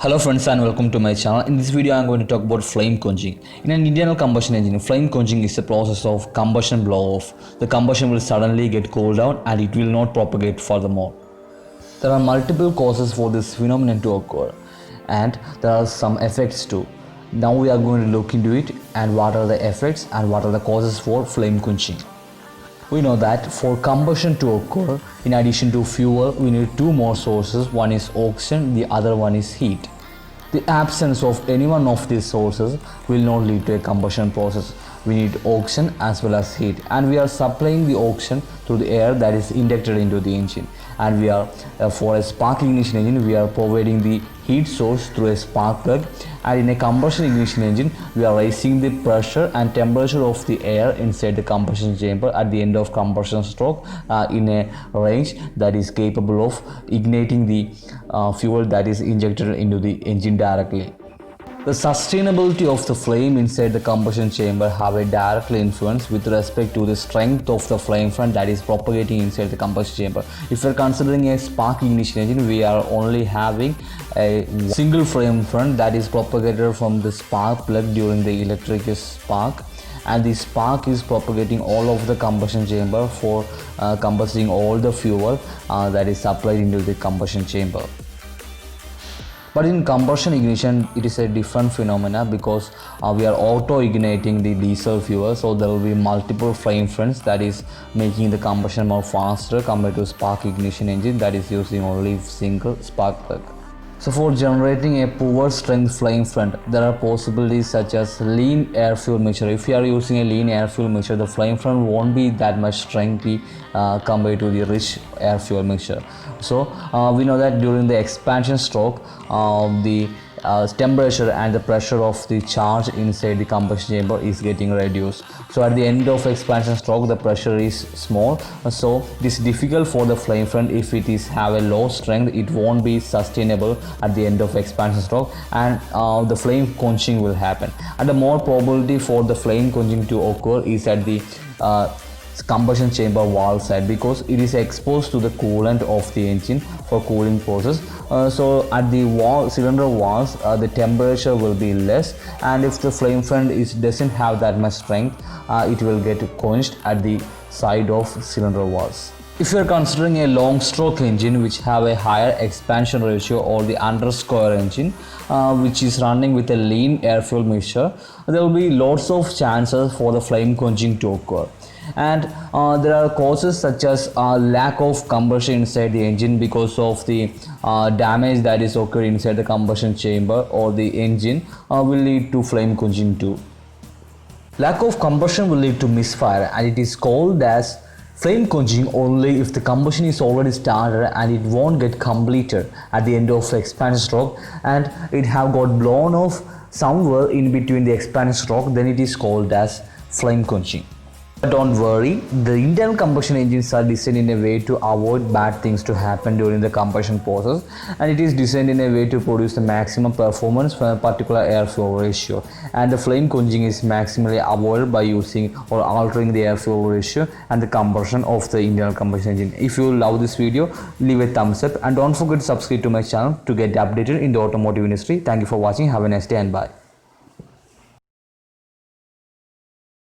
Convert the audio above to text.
Hello friends and welcome to my channel. In this video I am going to talk about flame quenching. In an internal combustion engine, flame quenching is a process of combustion blow off. The combustion will suddenly get cooled down and it will not propagate furthermore. There are multiple causes for this phenomenon to occur and there are some effects too. Now we are going to look into it and what are the effects and what are the causes for flame quenching. We know that for combustion to occur, in addition to fuel, we need two more sources. One is oxygen, the other one is heat. The absence of any one of these sources will not lead to a combustion process. We need oxygen as well as heat, and we are supplying the oxygen through the air that is injected into the engine, and we are for a spark ignition engine we are providing the heat source through a spark plug, and in a combustion ignition engine we are raising the pressure and temperature of the air inside the combustion chamber at the end of combustion stroke in a range that is capable of igniting the fuel that is injected into the engine directly. The sustainability of the flame inside the combustion chamber have a direct influence with respect to the strength of the flame front that is propagating inside the combustion chamber. If we are considering a spark ignition engine, we are only having a single flame front that is propagated from the spark plug during the electric spark, and the spark is propagating all over the combustion chamber for combusting all the fuel that is supplied into the combustion chamber. But in combustion ignition, it is a different phenomena because we are auto-igniting the diesel fuel, so there will be multiple flame fronts that is making the combustion more faster compared to spark ignition engine that is using only single spark plug. So for generating a poor strength flame front, there are possibilities such as lean air fuel mixture. If you are using a lean air fuel mixture, the flame front won't be that much strengthy compared to the rich air fuel mixture. So we know that during the expansion stroke, the temperature and the pressure of the charge inside the combustion chamber is getting reduced. So at the end of expansion stroke, the pressure is small, so it is difficult for the flame front. If it is have a low strength, it won't be sustainable at the end of expansion stroke, and the flame quenching will happen. And the more probability for the flame quenching to occur is at the combustion chamber wall side, because it is exposed to the coolant of the engine for cooling process. So at the cylinder walls, the temperature will be less, and if the flame front doesn't have that much strength, it will get quenched at the side of cylinder walls. If you are considering a long stroke engine which have a higher expansion ratio, or the underscore engine which is running with a lean air fuel mixture, there will be lots of chances for the flame quenching to occur. And there are causes such as lack of combustion inside the engine because of the damage that is occurred inside the combustion chamber or the engine will lead to flame quenching too. Lack of combustion will lead to misfire, and it is called as flame quenching only if the combustion is already started and it won't get completed at the end of the expansion stroke, and it have got blown off somewhere in between the expansion stroke, then it is called as flame quenching. But don't worry, the internal combustion engines are designed in a way to avoid bad things to happen during the combustion process, and it is designed in a way to produce the maximum performance for a particular air fuel ratio, and the flame quenching is maximally avoided by using or altering the air fuel ratio and the combustion of the internal combustion engine. If you love this video, leave a thumbs up and don't forget to subscribe to my channel to get updated in the automotive industry. Thank you for watching. Have a nice day and bye.